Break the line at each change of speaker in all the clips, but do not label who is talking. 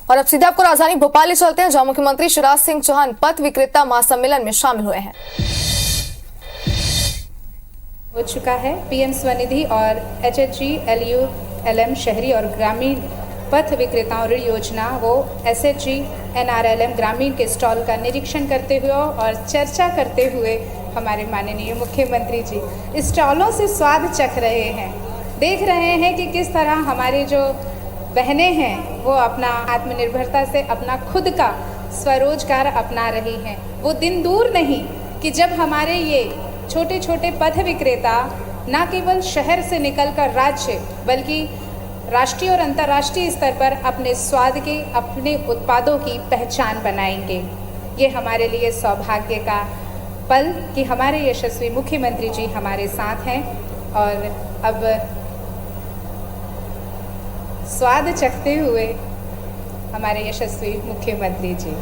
और अब सीधे आपको राजधानी भोपाल चलते हैं, जहां मुख्यमंत्री शिवराज सिंह चौहान पथ विक्रेता महासम्मेलन में शामिल हुए हैं।
हो चुका है पीएम स्वनिधि और HHG LULM शहरी और ग्रामीण पथ विक्रेताओं ऋण योजना वो SHG NRLM ग्रामीण के स्टॉल का निरीक्षण करते हुए और चर्चा करते हुए हमारे माननीय मुख्यमंत्री जी स्टॉलों से स्वाद चख रहे हैं। देख रहे हैं कि किस तरह हमारे जो बहनें हैं वो अपना आत्मनिर्भरता से अपना खुद का स्वरोजगार अपना रही हैं। वो दिन दूर नहीं कि जब हमारे ये छोटे छोटे पथ विक्रेता न केवल शहर से निकलकर राज्य बल्कि राष्ट्रीय और अंतर्राष्ट्रीय स्तर पर अपने स्वाद के अपने उत्पादों की पहचान बनाएंगे। ये हमारे लिए सौभाग्य का पल कि हमारे यशस्वी मुख्यमंत्री जी हमारे साथ हैं और अब स्वाद चखते हुए हमारे यशस्वी मुख्यमंत्री जी,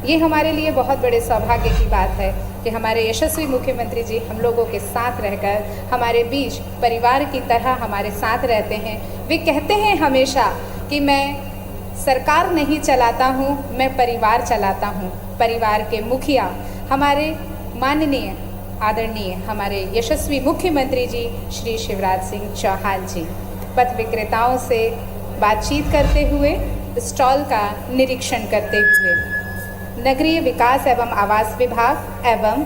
ये हमारे लिए बहुत बड़े सौभाग्य की बात है कि हमारे यशस्वी मुख्यमंत्री जी हम लोगों के साथ रहकर हमारे बीच परिवार की तरह हमारे साथ रहते हैं। वे कहते हैं हमेशा कि मैं सरकार नहीं चलाता हूँ, मैं परिवार चलाता हूँ। परिवार के मुखिया हमारे माननीय आदरणीय हमारे यशस्वी मुख्यमंत्री जी श्री शिवराज सिंह चौहान जी पथ विक्रेताओं से बातचीत करते हुए, स्टॉल का निरीक्षण करते हुए नगरीय विकास एवं आवास विभाग एवं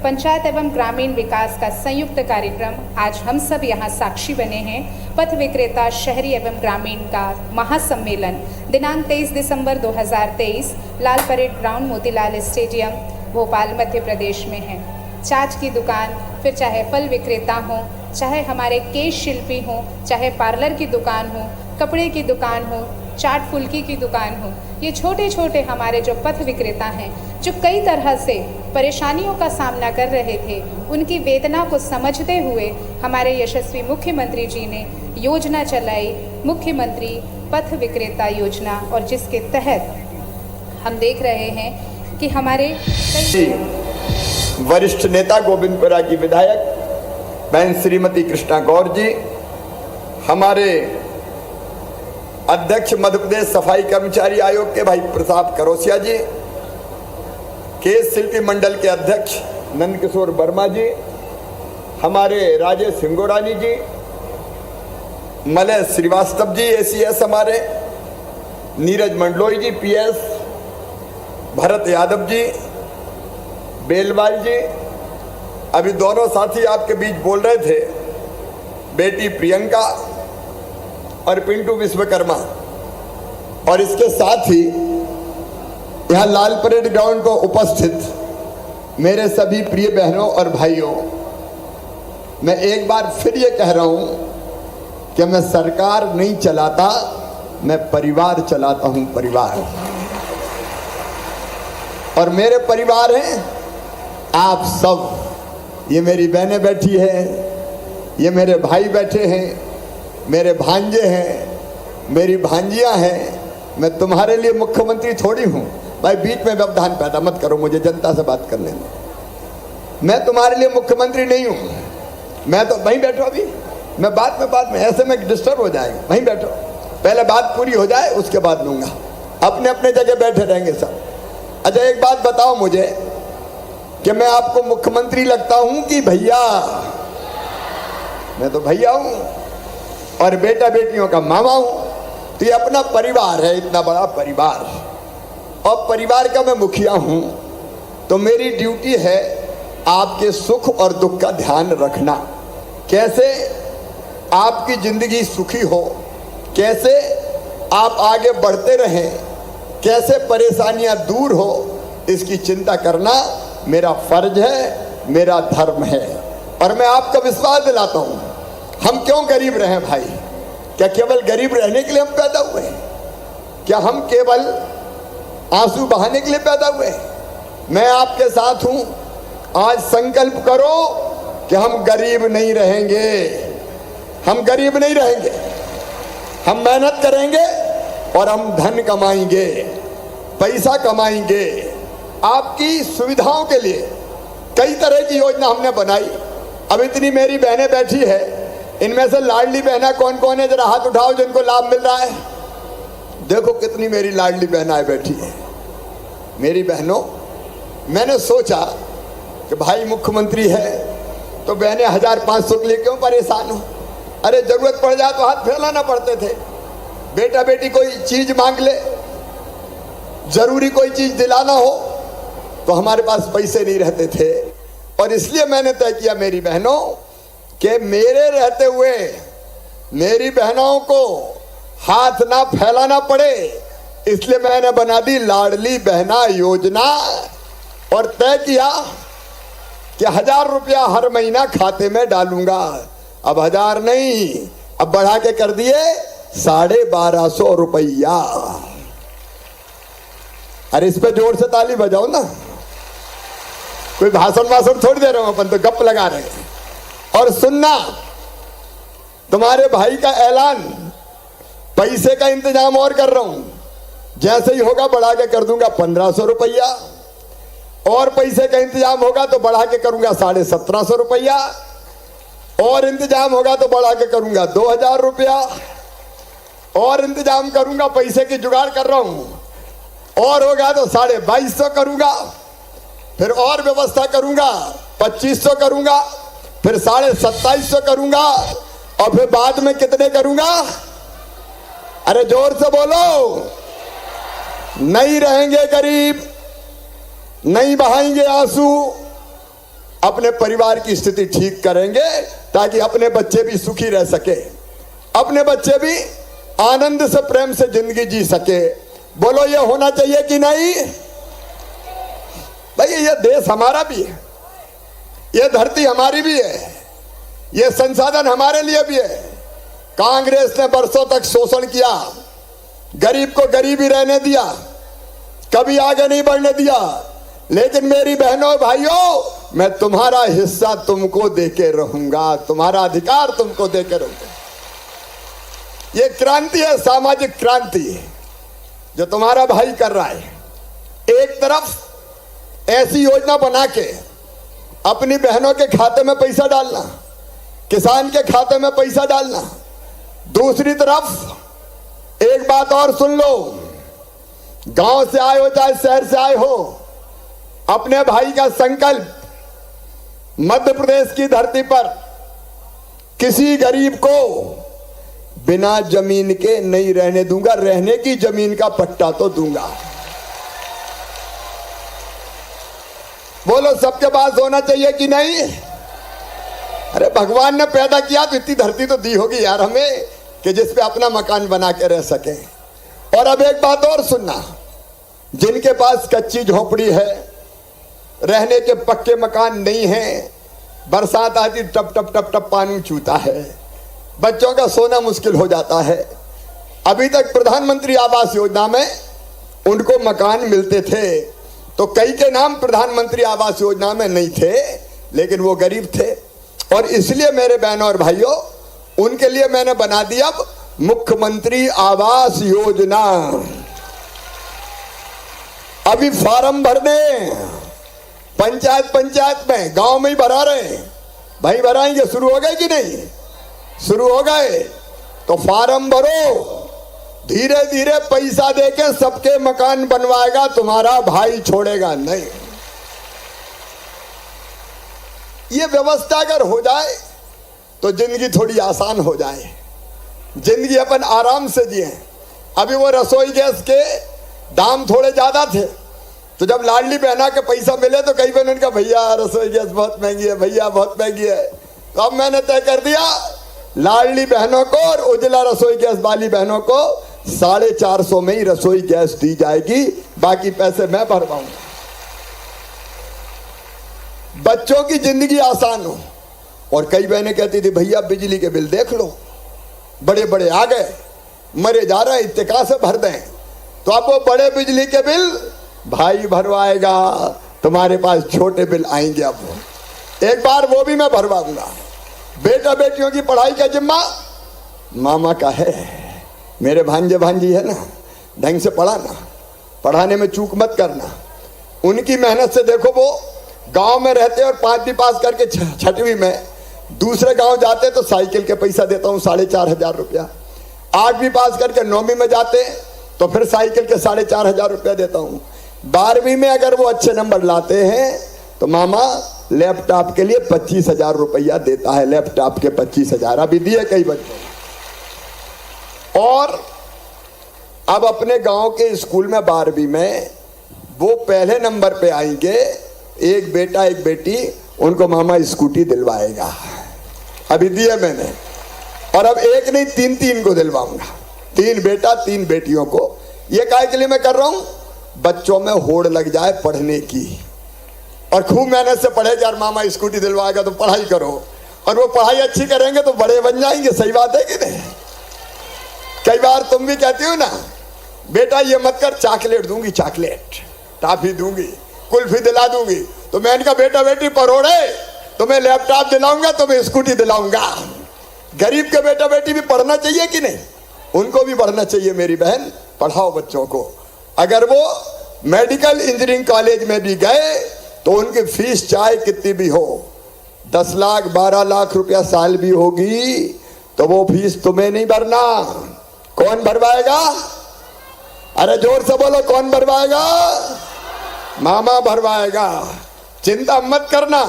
पंचायत एवं ग्रामीण विकास का संयुक्त कार्यक्रम आज हम सब यहाँ साक्षी बने हैं। पथ विक्रेता शहरी एवं ग्रामीण का महासम्मेलन दिनांक 23 दिसंबर 2023 Lal parade ground Motilal stadium Bhopal Madhya Pradesh में है। चाट की दुकान, फिर चाहे फल विक्रेता हो, चाहे हमारे केश शिल्पी हो, चाहे पार्लर की दुकान हो, कपड़े की दुकान हो, चाट फुल्की की दुकान हो, ये छोटे छोटे हमारे जो पथ विक्रेता हैं जो कई तरह से परेशानियों का सामना कर रहे थे, उनकी वेदना को समझते हुए हमारे यशस्वी मुख्यमंत्री जी ने योजना चलाई, मुख्यमंत्री पथ विक्रेता योजना, और जिसके तहत हम देख रहे हैं कि हमारे
वरिष्ठ नेता गोविंदपुरा की विधायक बहन श्रीमती कृष्णा गौर जी, हमारे अध्यक्ष मध्य प्रदेश सफाई कर्मचारी आयोग के भाई प्रताप करोसिया जी, केस शिल्पी मंडल के अध्यक्ष नंद किशोर वर्मा जी, हमारे राजेश सिंगोरानी जी, मलय श्रीवास्तव जी ACS, हमारे नीरज मंडलोई जी PS, भरत यादव जी, बेलवाल जी, अभी दोनों साथी आपके बीच बोल रहे थे, बेटी प्रियंका और पिंटू विश्वकर्मा, और इसके साथ ही यहाँ लाल परेड ग्राउंड को उपस्थित मेरे सभी प्रिय बहनों और भाइयों, मैं एक बार फिर ये कह रहा हूँ कि मैं सरकार नहीं चलाता, मैं परिवार चलाता हूँ। परिवार, और मेरे परिवार हैं आप सब। ये मेरी बहनें बैठी हैं, ये मेरे भाई बैठे हैं, मेरे भांजे हैं, मेरी भांजियां हैं। मैं तुम्हारे लिए मुख्यमंत्री थोड़ी हूं भाई, बीच में व्यवधान पैदा मत करो, मुझे जनता से बात करने दो। मैं तुम्हारे लिए मुख्यमंत्री नहीं हूं। मैं तो वहीं बैठो, अभी मैं बाद में ऐसे में डिस्टर्ब हो जाएगा। वहीं बैठो, पहले बात पूरी हो जाए उसके बाद लूंगा। अपने अपने जगह बैठे रहेंगे सब। अच्छा, एक बात बताओ मुझे कि मैं आपको मुख्यमंत्री लगता हूं कि भैया? मैं तो भैया हूं और बेटा बेटियों का मामा हूं। तो ये अपना परिवार है, इतना बड़ा परिवार, और परिवार का मैं मुखिया हूं। तो मेरी ड्यूटी है आपके सुख और दुख का ध्यान रखना, कैसे आपकी जिंदगी सुखी हो, कैसे आप आगे बढ़ते रहें, कैसे परेशानियां दूर हो, इसकी चिंता करना मेरा फर्ज है, मेरा धर्म है। और मैं आपका विश्वास दिलाता हूं, हम क्यों गरीब रहे भाई? क्या केवल गरीब रहने के लिए हम पैदा हुए हैं? क्या हम केवल आंसू बहाने के लिए पैदा हुए हैं? मैं आपके साथ हूं। आज संकल्प करो कि हम गरीब नहीं रहेंगे, हम गरीब नहीं रहेंगे। हम मेहनत करेंगे और हम धन कमाएंगे, पैसा कमाएंगे। आपकी सुविधाओं के लिए कई तरह की योजना हमने बनाई। अब इतनी मेरी बहनें बैठी है, इनमें से लाडली बहना कौन कौन है? जरा हाथ उठाओ जिनको लाभ मिल रहा है। देखो कितनी मेरी लाडली बहनाएं बैठी है। मेरी बहनों, मैंने सोचा कि भाई मुख्यमंत्री है तो बहनें 1500 के लिए क्यों परेशान हो। अरे जरूरत पड़ जाए तो हाथ फैलाना पड़ते थे। बेटा बेटी कोई चीज मांग ले, जरूरी कोई चीज दिलाना हो तो हमारे पास पैसे नहीं रहते थे। और इसलिए मैंने तय किया मेरी बहनों कि मेरे रहते हुए मेरी बहनों को हाथ ना फैलाना पड़े, इसलिए मैंने बना दी लाडली बहना योजना और तय किया कि 1000 रुपया हर महीना खाते में डालूंगा। अब 1000 नहीं, अब बढ़ा के कर दिए 1250 रुपया। अरे इस पे जोर से ताली बजाओ ना, कोई भाषण वाषण थोड़ी दे रहे हो, अपन तो गप लगा रहे हैं। और सुनना, तुम्हारे भाई का ऐलान, पैसे का इंतजाम और कर रहा हूं, जैसे ही होगा बढ़ा के कर दूंगा 1500 रुपया, और पैसे का इंतजाम होगा तो बढ़ा के करूंगा 1750 रुपया, और इंतजाम होगा तो बढ़ा के करूंगा 2000 रुपया, और इंतजाम करूंगा, पैसे की जुगाड़ कर रहा हूं, और होगा तो 2250 करूंगा, फिर और व्यवस्था करूंगा 2500 करूंगा, फिर 2750 करूंगा, और फिर बाद में कितने करूंगा? अरे जोर से बोलो। नहीं रहेंगे गरीब, नहीं बहाएंगे आंसू, अपने परिवार की स्थिति ठीक करेंगे ताकि अपने बच्चे भी सुखी रह सके, अपने बच्चे भी आनंद से प्रेम से जिंदगी जी सके। बोलो ये होना चाहिए कि नहीं? भाई ये देश हमारा भी है, ये धरती हमारी भी है, ये संसाधन हमारे लिए भी है। कांग्रेस ने बरसों तक शोषण किया, गरीब को गरीब ही रहने दिया, कभी आगे नहीं बढ़ने दिया। लेकिन मेरी बहनों भाइयों, मैं तुम्हारा हिस्सा तुमको देके रहूंगा, तुम्हारा अधिकार तुमको देके रहूंगा। ये क्रांति है, सामाजिक क्रांति जो तुम्हारा भाई कर रहा है। एक तरफ ऐसी योजना बना के अपनी बहनों के खाते में पैसा डालना, किसान के खाते में पैसा डालना, दूसरी तरफ एक बात और सुन लो, गांव से आए हो चाहे शहर से आए हो, अपने भाई का संकल्प, मध्य प्रदेश की धरती पर किसी गरीब को बिना जमीन के नहीं रहने दूंगा, रहने की जमीन का पट्टा तो दूंगा। बोलो सबके पास होना चाहिए कि नहीं? अरे भगवान ने पैदा किया तो इतनी धरती तो दी होगी यार हमें कि जिस पे अपना मकान बना के रह सके। और अब एक बात और सुनना, जिनके पास कच्ची झोपड़ी है, रहने के पक्के मकान नहीं है, बरसात आती टप टप टप टप पानी चूता है, बच्चों का सोना मुश्किल हो जाता है। अभी तक प्रधानमंत्री आवास योजना में उनको मकान मिलते थे, तो कई के नाम प्रधानमंत्री आवास योजना में नहीं थे, लेकिन वो गरीब थे। और इसलिए मेरे बहनों और भाइयों, उनके लिए मैंने बना दिया अब मुख्यमंत्री आवास योजना। अभी फार्म भरने पंचायत में, गांव में ही भरा रहे हैं। भाई भराएंगे, शुरू हो गए कि नहीं? शुरू हो गए तो फार्म भरो, धीरे धीरे पैसा देके सबके मकान बनवाएगा तुम्हारा भाई, छोड़ेगा नहीं। ये व्यवस्था अगर हो जाए तो जिंदगी थोड़ी आसान हो जाए, जिंदगी अपन आराम से जिए। अभी वो रसोई गैस के दाम थोड़े ज्यादा थे, तो जब लाडली बहना के पैसा मिले तो कई बहनों ने कहा भैया रसोई गैस बहुत महंगी है, भैया बहुत महंगी है। तो अब मैंने तय कर दिया, लाडली बहनों को और उज्ज्वला रसोई गैस वाली बहनों को 450 में ही रसोई गैस दी जाएगी, बाकी पैसे मैं भरवाऊंगा। बच्चों की जिंदगी आसान हो। और कई बहनें कहती थी भैया बिजली के बिल देख लो, बड़े बड़े आ गए, मरे जा रहे, इतने कहां से भर दें। तो अब वो बड़े बिजली के बिल भाई भरवाएगा, तुम्हारे पास छोटे बिल आएंगे। अब एक बार वो भी मैं भरवाऊंगा। बेटा बेटियों की पढ़ाई का जिम्मा मामा का है। मेरे भांजे भांजी है ना, ढंग से पढ़ाना, पढ़ाने में चूक मत करना। उनकी मेहनत से देखो, वो गांव में रहते और 5वीं पास करके 6वीं में दूसरे गांव जाते तो साइकिल के पैसा देता हूं 4500 रुपया। 8वीं पास करके 9वीं में जाते तो फिर साइकिल के 4,500 रुपया देता हूँ। 12वीं में अगर वो अच्छे नंबर लाते हैं तो मामा लैपटॉप के लिए 25,000 रुपया देता है। लैपटॉप के 25,000 अभी दिए कई बच्चों। और अब अपने गांव के स्कूल में 12वीं में वो पहले नंबर पे आएंगे, एक बेटा एक बेटी, उनको मामा स्कूटी दिलवाएगा। अभी दिए मैंने, और अब एक नहीं 3-3 को दिलवाऊंगा। 3 बेटा 3 बेटियों को। ये काहे के लिए मैं कर रहा हूं? बच्चों में होड़ लग जाए पढ़ने की, और खूब मेहनत से पढ़े। यार मामा स्कूटी दिलवाएगा तो पढ़ाई करो, और वो पढ़ाई अच्छी करेंगे तो बड़े बन जाएंगे। सही बात है कि नहीं? कई बार तुम भी कहती हो ना, बेटा ये मत कर, चॉकलेट दूंगी, चॉकलेट, टॉफी दूंगी, कुल्फी दिला दूंगी। तो मैं इनका बेटा बेटी पढ़ोड़े, तो मैं लैपटॉप दिलाऊंगा, तो मैं स्कूटी दिलाऊंगा। गरीब के बेटा बेटी भी पढ़ना चाहिए कि नहीं? उनको भी पढ़ना चाहिए। मेरी बहन, पढ़ाओ बच्चों को। अगर वो मेडिकल इंजीनियरिंग कॉलेज में भी गए तो उनकी फीस चाहे कितनी भी हो, 10 लाख 12 लाख रुपया साल भी होगी, तो वो फीस तुम्हें नहीं भरना। कौन भरवाएगा? अरे जोर से बोलो, कौन भरवाएगा? मामा भरवाएगा। चिंता मत करना।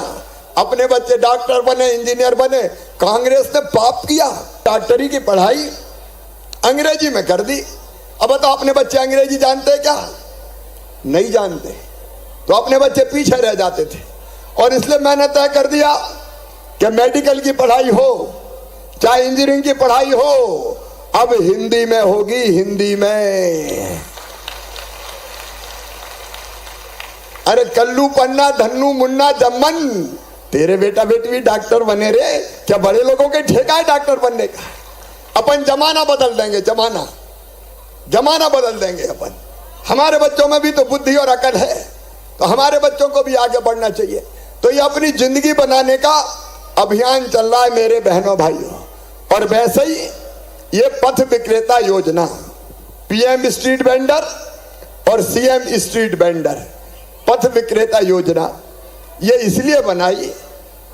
अपने बच्चे डॉक्टर बने, इंजीनियर बने। कांग्रेस ने पाप किया, डॉक्टरी की पढ़ाई अंग्रेजी में कर दी। अब बताओ, अपने बच्चे अंग्रेजी जानते हैं क्या? नहीं जानते। तो अपने बच्चे पीछे रह जाते थे, और इसलिए मैंने तय कर दिया कि मेडिकल की पढ़ाई हो चाहे इंजीनियरिंग की पढ़ाई हो, अब हिंदी में होगी, हिंदी में। अरे कल्लू पन्ना धन्नू मुन्ना जम्मन, तेरे बेटा बेटी भी डॉक्टर बने रे। क्या बड़े लोगों के ठेका है डॉक्टर बनने का? अपन जमाना बदल देंगे, जमाना बदल देंगे अपन। हमारे बच्चों में भी तो बुद्धि और अकल है, तो हमारे बच्चों को भी आगे बढ़ना चाहिए। तो ये अपनी जिंदगी बनाने का अभियान चल रहा है मेरे बहनों भाइयों। और वैसे ही ये पथ विक्रेता योजना, पीएम स्ट्रीट वेंडर और सीएम स्ट्रीट वेंडर, पथ विक्रेता योजना, ये इसलिए बनाई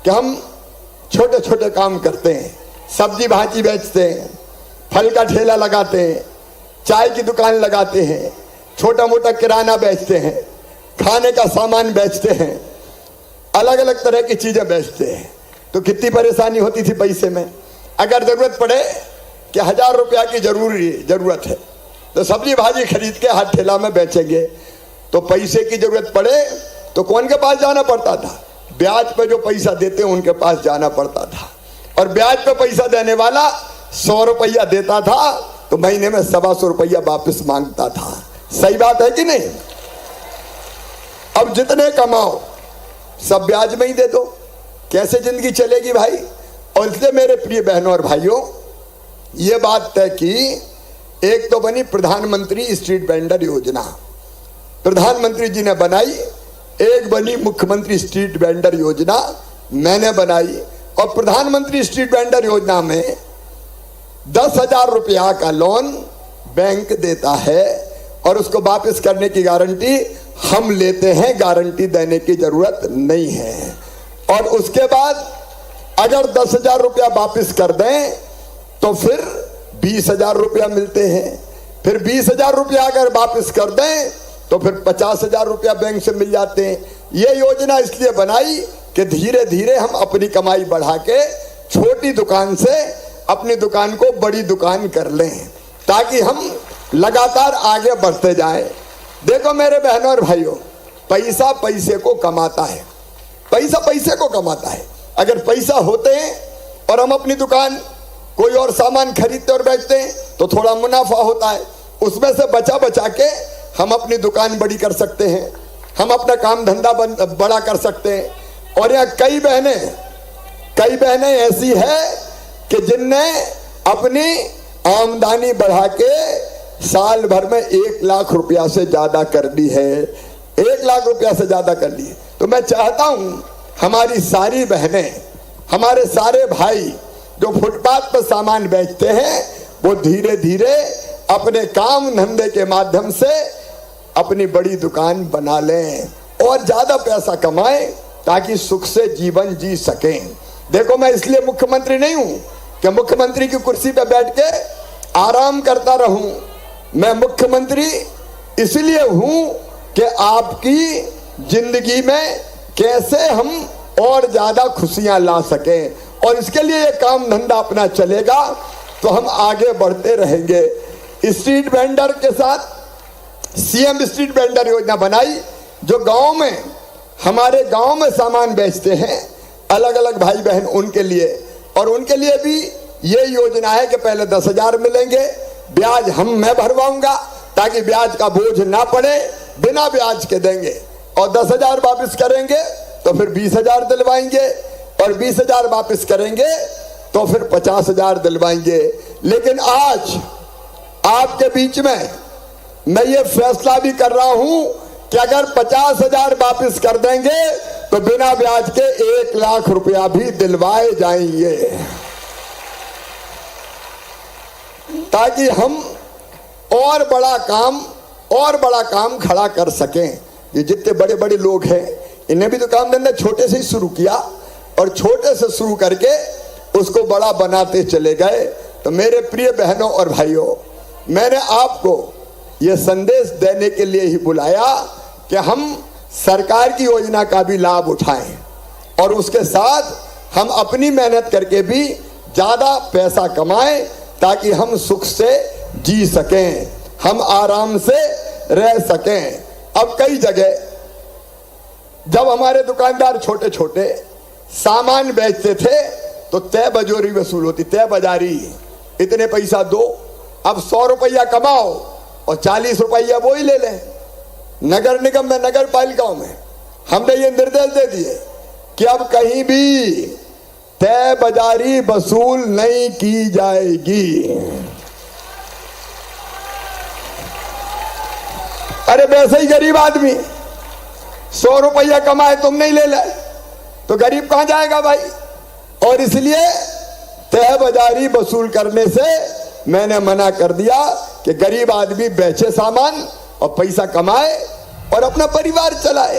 कि हम छोटे छोटे काम करते हैं। सब्जी भाजी बेचते हैं, फल का ठेला लगाते हैं, चाय की दुकान लगाते हैं, छोटा मोटा किराना बेचते हैं, खाने का सामान बेचते हैं, अलग अलग तरह की चीजें बेचते हैं। तो कितनी परेशानी होती थी पैसे में। अगर जरूरत पड़े कि 1000 रुपया की जरूरत है, तो सब्जी भाजी खरीद के हाथ ठेला में बेचेंगे। तो पैसे की जरूरत पड़े तो कौन के पास जाना पड़ता था? ब्याज पे जो पैसा देते हैं उनके पास जाना पड़ता था। और ब्याज पे पैसा देने वाला 100 रुपया देता था, तो महीने में 125 रुपया वापस मांगता था। सही बात है कि नहीं? अब जितने कमाओ सब ब्याज में ही दे दो, कैसे जिंदगी चलेगी भाई? और इसलिए मेरे प्रिय बहनों और भाइयों, ये बात तय की, एक तो बनी प्रधानमंत्री स्ट्रीट वेंडर योजना, प्रधानमंत्री जी ने बनाई। एक बनी मुख्यमंत्री स्ट्रीट वेंडर योजना, मैंने बनाई। और प्रधानमंत्री स्ट्रीट वेंडर योजना में 10,000 रुपया का लोन बैंक देता है, और उसको वापस करने की गारंटी हम लेते हैं, गारंटी देने की जरूरत नहीं है। और उसके बाद अगर 10,000 रुपया वापस कर दें तो फिर 20,000 रुपया मिलते हैं। फिर 20,000 रुपया अगर वापस कर दें तो फिर 50,000 रुपया बैंक से मिल जाते हैं। ये योजना इसलिए बनाई कि धीरे धीरे हम अपनी कमाई बढ़ा के छोटी दुकान से अपनी दुकान को बड़ी दुकान कर लें, ताकि हम लगातार आगे बढ़ते जाएं। देखो मेरे बहनों और भाइयों, पैसा पैसे को कमाता है, पैसा पैसे को कमाता है। अगर पैसा होते हैं और हम अपनी दुकान कोई और सामान खरीदते और बेचते हैं तो थोड़ा मुनाफा होता है, उसमें से बचा बचा के हम अपनी दुकान बड़ी कर सकते हैं, हम अपना काम धंधा बड़ा कर सकते हैं। और यहाँ कई बहनें ऐसी है कि जिनने अपनी आमदनी बढ़ा के साल भर में 1 लाख रुपया से ज्यादा कर दी है, 1 लाख रुपया से ज्यादा कर दी है। तो मैं चाहता हूं हमारी सारी बहनें, हमारे सारे भाई जो फुटपाथ पर सामान बेचते हैं, वो धीरे धीरे अपने काम धंधे के माध्यम से अपनी बड़ी दुकान बना लें और ज्यादा पैसा कमाएं, ताकि सुख से जीवन जी सकें। देखो, मैं इसलिए मुख्यमंत्री नहीं हूं कि मुख्यमंत्री की कुर्सी पर बैठ के आराम करता रहूं। मैं मुख्यमंत्री इसलिए हूं कि आपकी जिंदगी में कैसे हम और ज्यादा खुशियां ला सकें, और इसके लिए ये काम धंधा अपना चलेगा तो हम आगे बढ़ते रहेंगे। स्ट्रीट वेंडर के साथ सीएम स्ट्रीट वेंडर योजना बनाई, जो गांव में हमारे गांव में सामान बेचते हैं अलग अलग भाई बहन, उनके लिए, और उनके लिए भी ये योजना है कि पहले 10,000 मिलेंगे, ब्याज मैं भरवाऊंगा ताकि ब्याज का बोझ ना पड़े, बिना ब्याज के देंगे, और 10,000 वापस करेंगे तो फिर 20,000 दिलवाएंगे, और 20,000 वापस करेंगे तो फिर 50,000 दिलवाएंगे। लेकिन आज आपके बीच में मैं ये फैसला भी कर रहा हूं कि अगर 50,000 वापस कर देंगे तो बिना ब्याज के 1 लाख रुपया भी दिलवाए जाएंगे, ताकि हम और बड़ा काम खड़ा कर सकें। ये जितने बड़े बड़े लोग हैं इन्हें भी तो काम धंधा छोटे से ही शुरू किया, और छोटे से शुरू करके उसको बड़ा बनाते चले गए। तो मेरे प्रिय बहनों और भाइयों, मैंने आपको ये संदेश देने के लिए ही बुलाया कि हम सरकार की योजना का भी लाभ उठाएं, और उसके साथ हम अपनी मेहनत करके भी ज्यादा पैसा कमाएं, ताकि हम सुख से जी सकें, हम आराम से रह सकें। अब कई जगह जब हमारे दुकानदार छोटे छोटे सामान बेचते थे तो तय बजोरी वसूल होती, तय बाजारी, इतने पैसा दो। अब 100 रुपया कमाओ और 40 रुपया वो ही ले लें। नगर निगम में, नगर पालिकाओं में हमने ये निर्देश दे दिए कि अब कहीं भी तय बाजारी वसूल नहीं की जाएगी। अरे वैसे ही गरीब आदमी 100 रुपया कमाए, तुम नहीं ले ले तो गरीब कहां जाएगा भाई। और इसलिए तय बाजारी वसूल करने से मैंने मना कर दिया कि गरीब आदमी बेचे सामान और पैसा कमाए और अपना परिवार चलाए।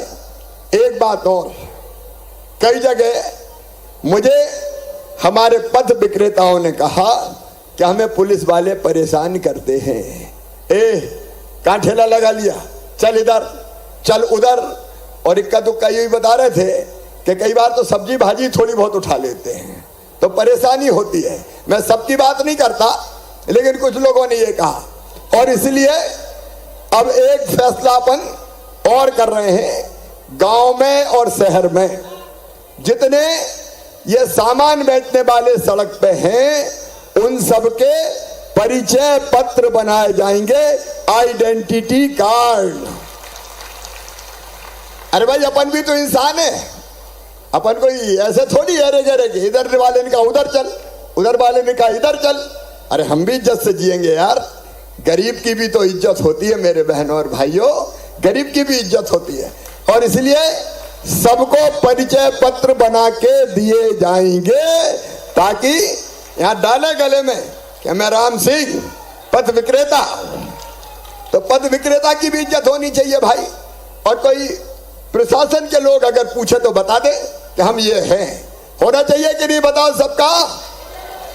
एक बात और, कई जगह मुझे हमारे पथ विक्रेताओं ने कहा कि हमें पुलिस वाले परेशान करते हैं। कहां ठेला लगा लिया, चल इधर चल उधर, और इक्का दुक्का यही बता रहे थे कि कई बार तो सब्जी भाजी थोड़ी बहुत उठा लेते हैं तो परेशानी होती है। मैं सबकी बात नहीं करता, लेकिन कुछ लोगों ने ये कहा, और इसलिए अब एक फैसला अपन और कर रहे हैं। गांव में और शहर में जितने ये सामान बेचने वाले सड़क पे हैं उन सबके परिचय पत्र बनाए जाएंगे, आइडेंटिटी कार्ड। अरे भाई अपन भी तो इंसान है, अपन कोई ऐसे थोड़ी अरे गरे कि इधर वाले ने कहा उधर चल, उधर वाले ने कहा इधर चल। अरे हम भी इज्जत से जिएंगे यार, गरीब की भी तो इज्जत होती है मेरे बहनों और भाइयों, गरीब की भी इज्जत होती है। और इसलिए सबको परिचय पत्र बना के दिए जाएंगे, ताकि यहां डाले गले में कि मैं राम सिंह पथ विक्रेता, तो पथ विक्रेता की भी इज्जत होनी चाहिए भाई। और कोई प्रशासन के लोग अगर पूछे तो बता दे कि हम ये हैं। होना चाहिए कि नहीं बताओ, सबका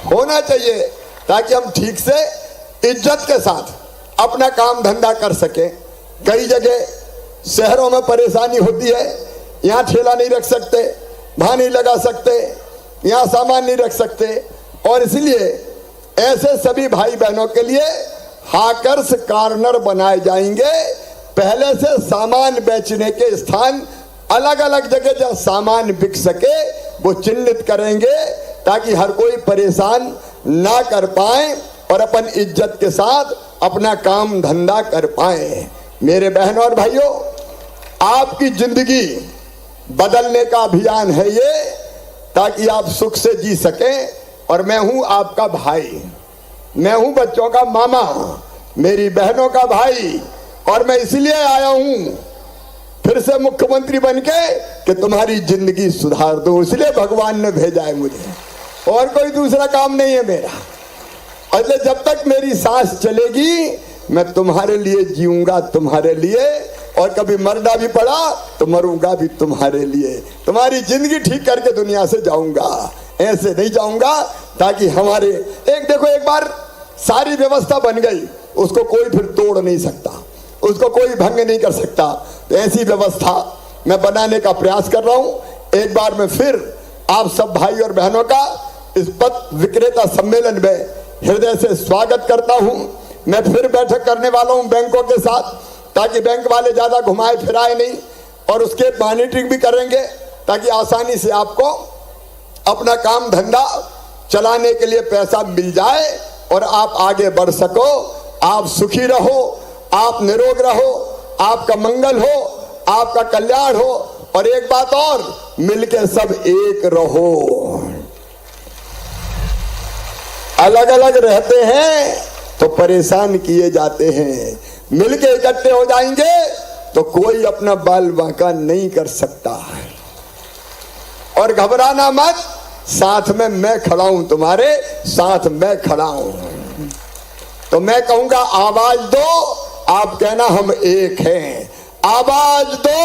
होना चाहिए, ताकि हम ठीक से इज्जत के साथ अपना काम धंधा कर सके। कई जगह शहरों में परेशानी होती है, यहाँ ठेला नहीं रख सकते, वहां नहीं लगा सकते, यहाँ सामान नहीं रख सकते, और इसलिए ऐसे सभी भाई बहनों के लिए हाकर्स कॉर्नर बनाए जाएंगे। पहले से सामान बेचने के स्थान अलग अलग जगह जहां सामान बिक सके वो चिन्हित करेंगे, ताकि हर कोई परेशान ना कर पाए और अपन इज्जत के साथ अपना काम धंधा कर पाए। मेरे बहनों और भाइयों, आपकी जिंदगी बदलने का अभियान है ये, ताकि आप सुख से जी सकें। और मैं हूं आपका भाई, मैं हूं बच्चों का मामा, मेरी बहनों का भाई, और मैं इसलिए आया हूं फिर से मुख्यमंत्री बनके कि तुम्हारी जिंदगी सुधार दूं। इसलिए भगवान ने भेजा है मुझे, और कोई दूसरा काम नहीं है मेरा। और जब तक मेरी सांस चलेगी मैं तुम्हारे लिए जीऊंगा, तुम्हारे लिए, और कभी मरना भी पड़ा तो मरूंगा भी तुम्हारे लिए। तुम्हारी जिंदगी ठीक करके दुनिया से जाऊंगा, ऐसे नहीं जाऊंगा। ताकि हमारे एक देखो, एक बार सारी व्यवस्था बन गई, उसको कोई फिर तोड़ नहीं सकता, उसको कोई भंग नहीं कर सकता। तो ऐसी व्यवस्था मैं बनाने का प्रयास कर रहा हूं। एक बार मैं फिर आप सब भाई और बहनों का इस पथ विक्रेता सम्मेलन में हृदय से स्वागत करता हूं। मैं फिर बैठक करने वाला हूं बैंकों के साथ, ताकि बैंक वाले ज्यादा घुमाए फिराए नहीं, और उसके मॉनिटरिंग भी करेंगे ताकि आसानी से आपको अपना काम धंधा चलाने के लिए पैसा मिल जाए और आप आगे बढ़ सको। आप सुखी रहो, आप निरोग रहो, आपका मंगल हो, आपका कल्याण हो, और एक बात और, मिलके सब एक रहो। अलग अलग रहते हैं तो परेशान किए जाते हैं, मिलके इकट्ठे हो जाएंगे तो कोई अपना बाल बांका नहीं कर सकता। और घबराना मत, साथ में मैं खड़ा हूं, तुम्हारे साथ मैं खड़ा हूं। तो मैं कहूंगा आवाज दो, आप कहना हम एक हैं। आवाज दो,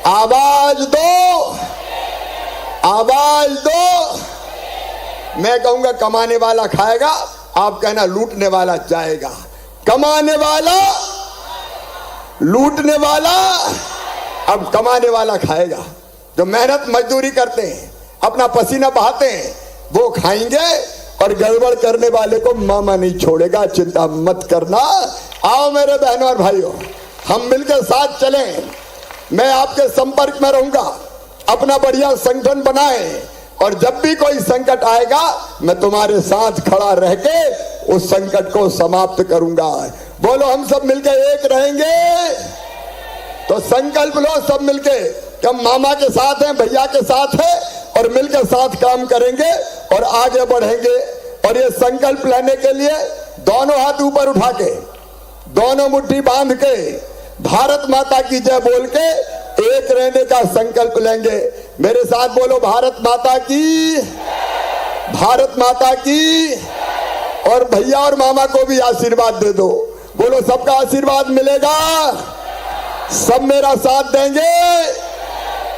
आवाज दो, आवाज दो। मैं कहूंगा कमाने वाला खाएगा, आप कहना लूटने वाला जाएगा। कमाने वाला, लूटने वाला, अब कमाने वाला खाएगा। जो मेहनत मजदूरी करते हैं, अपना पसीना बहाते हैं, वो खाएंगे, और गड़बड़ करने वाले को मामा नहीं छोड़ेगा, चिंता मत करना। आओ मेरे बहनों और भाइयों, हम मिलकर साथ चलें। मैं आपके संपर्क में रहूंगा, अपना बढ़िया संगठन बनाएं, और जब भी कोई संकट आएगा मैं तुम्हारे साथ खड़ा रह के उस संकट को समाप्त करूंगा। बोलो हम सब मिलकर एक रहेंगे। तो संकल्प लो सब मिलके कि हम मामा के साथ हैं, भैया के साथ हैं, और मिलकर साथ काम करेंगे और आगे बढ़ेंगे। और ये संकल्प लेने के लिए दोनों हाथ ऊपर उठा के, दोनों मुट्ठी बांध के, भारत माता की जय बोल के एक रहने का संकल्प लेंगे। मेरे साथ बोलो भारत माता की, भारत माता की। और भैया और मामा को भी आशीर्वाद दे दो। बोलो सबका आशीर्वाद मिलेगा, सब मेरा साथ देंगे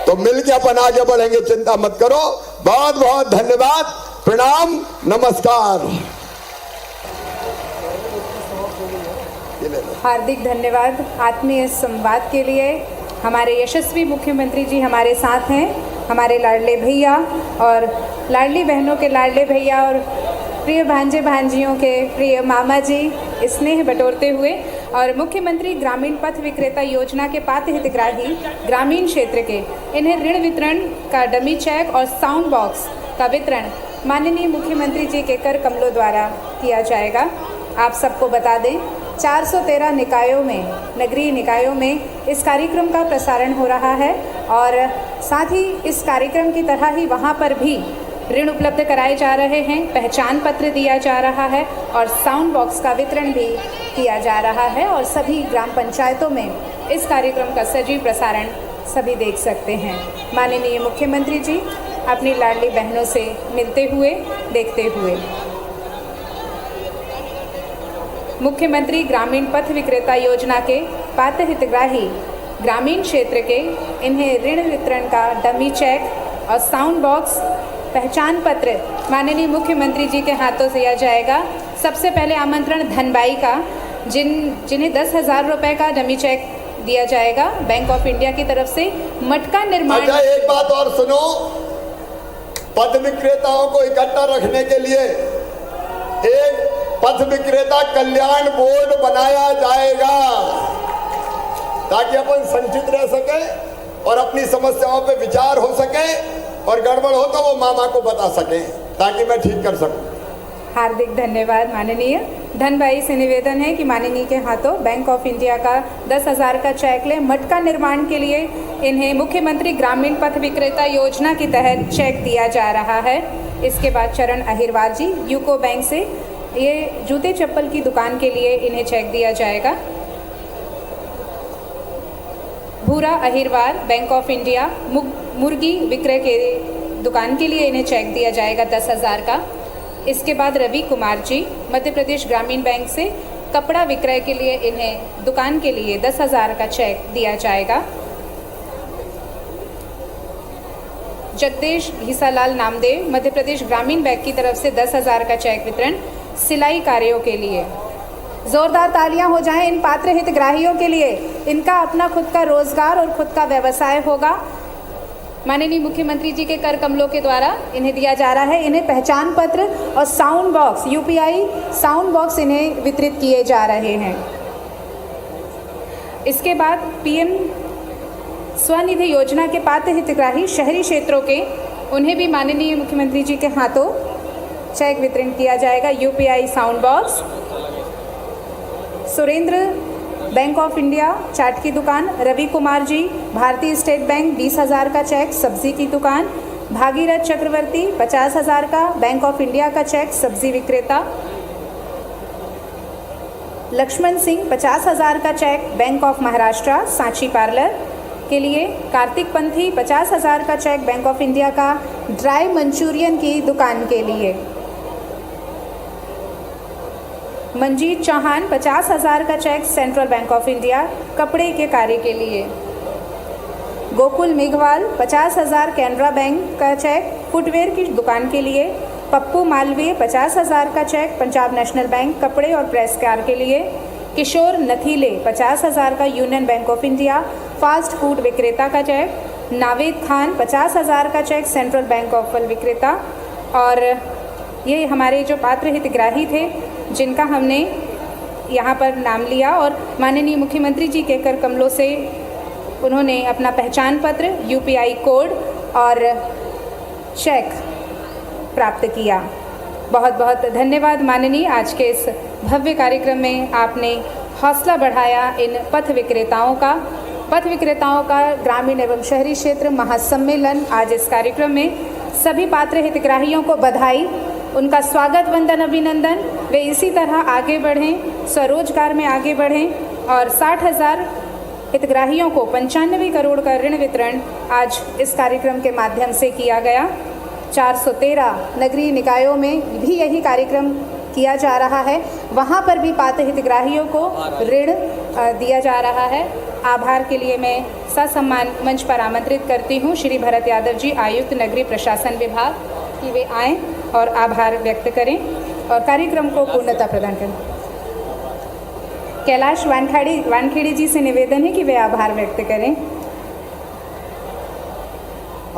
तो मिलके अपन आगे बढ़ेंगे, चिंता मत करो। बहुत बहुत धन्यवाद, प्रणाम, नमस्कार।
हार्दिक धन्यवाद आत्मीय संवाद के लिए। हमारे यशस्वी मुख्यमंत्री जी हमारे साथ हैं, हमारे लाडले भैया और लाडली बहनों के लाडले भैया और प्रिय भांजे भांजियों के प्रिय मामा जी स्नेह बटोरते हुए, और मुख्यमंत्री ग्रामीण पथ विक्रेता योजना के पात्र हितग्राही ग्रामीण क्षेत्र के इन्हें ऋण वितरण का डमी चेक और साउंड बॉक्स का वितरण माननीय मुख्यमंत्री जी के कर कमलों द्वारा किया जाएगा। आप सबको बता दें 413 निकायों में, नगरीय निकायों में इस कार्यक्रम का प्रसारण हो रहा है, और साथ ही इस कार्यक्रम की तरह ही वहाँ पर भी ऋण उपलब्ध कराए जा रहे हैं, पहचान पत्र दिया जा रहा है और साउंड बॉक्स का वितरण भी किया जा रहा है। और सभी ग्राम पंचायतों में इस कार्यक्रम का सजीव प्रसारण सभी देख सकते हैं। माननीय मुख्यमंत्री जी अपनी लाडली बहनों से मिलते हुए, देखते हुए। मुख्यमंत्री ग्रामीण पथ विक्रेता योजना के पात्र हितग्राही ग्रामीण क्षेत्र के इन्हें ऋण वितरण का डमी चेक और साउंड बॉक्स, पहचान पत्र माननीय मुख्यमंत्री जी के हाथों से दिया जाएगा। सबसे पहले आमंत्रण धनबाई का, जिन्हें 10,000 रुपये का डमी चेक दिया जाएगा बैंक ऑफ इंडिया की तरफ से। मटका निर्माण।
अच्छा एक बात और सुनो, पथ विक्रेताओं को इकट्ठा रखने के लिए एक पथ विक्रेता कल्याण बोर्ड बनाया जाएगा, ताकि अपन संचित रह सके और अपनी समस्याओं पे विचार हो सके, और गड़बड़ हो तो वो मामा को बता सके, ताकि मैं ठीक कर सकूं।
हार्दिक धन्यवाद माननीय। धनबाई से निवेदन है कि माननीय के हाथों बैंक ऑफ इंडिया का 10,000 का चेक लें। मटका निर्माण के लिए इन्हें मुख्यमंत्री ग्रामीण पथ विक्रेता योजना के तहत चेक दिया जा रहा है। इसके बाद चरण अहिरवार जी यूको बैंक से, ये जूते चप्पल की दुकान के लिए इन्हें चेक दिया जाएगा। भूरा अहिरवार बैंक ऑफ इंडिया मुर्गी विक्रय के दुकान के लिए इन्हें चेक दिया जाएगा 10,000 का। इसके बाद रवि कुमार जी मध्य प्रदेश ग्रामीण बैंक से कपड़ा विक्रय के लिए इन्हें दुकान के लिए 10,000 का चेक दिया जाएगा। जगदीश घीसालाल नामदेव मध्य प्रदेश ग्रामीण बैंक की तरफ से 10,000 का चेक वितरण सिलाई कार्यों के लिए। जोरदार तालियां हो जाएं इन पात्र हितग्राहियों के लिए। इनका अपना खुद का रोजगार और खुद का व्यवसाय होगा। माननीय मुख्यमंत्री जी के कर कमलों के द्वारा इन्हें दिया जा रहा है। इन्हें पहचान पत्र और sound box, UPI sound box इन्हें वितरित किए जा रहे हैं। इसके बाद पीएम स्वनिधि योजना के पात्र हितग्राही शहरी क्षेत्रों के, उन्हें भी माननीय मुख्यमंत्री जी के हाथों चेक वितरण किया जाएगा। UPI sound box. Surendra bank of India चाट की दुकान, रवि कुमार जी भारतीय स्टेट बैंक 20,000 का चेक सब्जी की दुकान, भागीरथ चक्रवर्ती 50,000 का बैंक ऑफ इंडिया का चेक सब्जी विक्रेता, लक्ष्मण सिंह 50,000 का cheque bank of Maharashtra Sanchi parlour के लिए, कार्तिक पंथी 50,000 का चेक बैंक ऑफ इंडिया का ड्राई मंचूरियन की दुकान के लिए, मंजीत चौहान 50,000 का cheque central bank of India कपड़े के कार्य के लिए, गोकुल मेघवाल 50,000 कैनरा बैंक का चेक फुटवेयर की दुकान के लिए, पप्पू मालवीय 50,000 का चेक पंजाब नेशनल बैंक कपड़े और प्रेस कार के लिए, किशोर नथीले 50,000 का union bank of India fast food विक्रेता का चेक, नावेद खान 50,000 का चेक सेंट्रल बैंक ऑफ फल विक्रेता। और ये हमारे जो पात्र हितग्राही थे जिनका हमने यहाँ पर नाम लिया और माननीय मुख्यमंत्री जी के कर कमलों से उन्होंने अपना पहचान पत्र, यूपीआई कोड और चेक प्राप्त किया। बहुत बहुत धन्यवाद माननीय। आज के इस भव्य कार्यक्रम में आपने हौसला बढ़ाया इन पथ विक्रेताओं का ग्रामीण एवं शहरी क्षेत्र महासम्मेलन। आज इस कार्यक्रम में सभी पात्र हितग्राहियों को बधाई, उनका स्वागत, वंदन, अभिनंदन। वे इसी तरह आगे बढ़ें, स्वरोजगार में आगे बढ़ें और 60,000 हितग्राहियों को 95 करोड़ का ऋण वितरण आज इस कार्यक्रम के माध्यम से किया गया। 413 नगरीय निकायों में भी यही कार्यक्रम किया जा रहा है, वहाँ पर भी पात्र हितग्राहियों को ऋण दिया जा रहा है। आभार के लिए मैं ससम्मान मंच पर आमंत्रित करती हूँ श्री भरत यादव जी, आयुक्त नगरीय प्रशासन विभाग, कि वे आएँ और आभार व्यक्त करें और कार्यक्रम को पूर्णता प्रदान करें। कैलाश वानखेड़ी जी से निवेदन है कि वे आभार व्यक्त करें।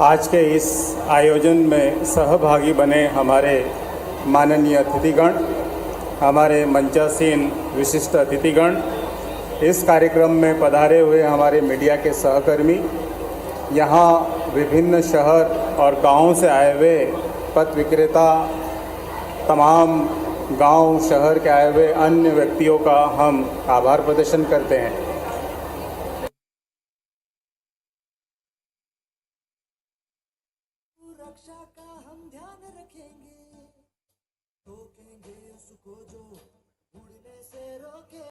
आज के इस आयोजन में सहभागी बने हमारे माननीय अतिथिगण, हमारे मंचासीन विशिष्ट अतिथिगण, इस कार्यक्रम में पधारे हुए हमारे मीडिया के सहकर्मी, यहाँ विभिन्न शहर और गांवों से आए हुए पथ विक्रेता, तमाम गांव शहर के आए हुए अन्य व्यक्तियों का हम आभार प्रदर्शन करते हैं।
रक्षा का हम ध्यान रखेंगे, रोकेंगे उसको जो उड़ने से रोके।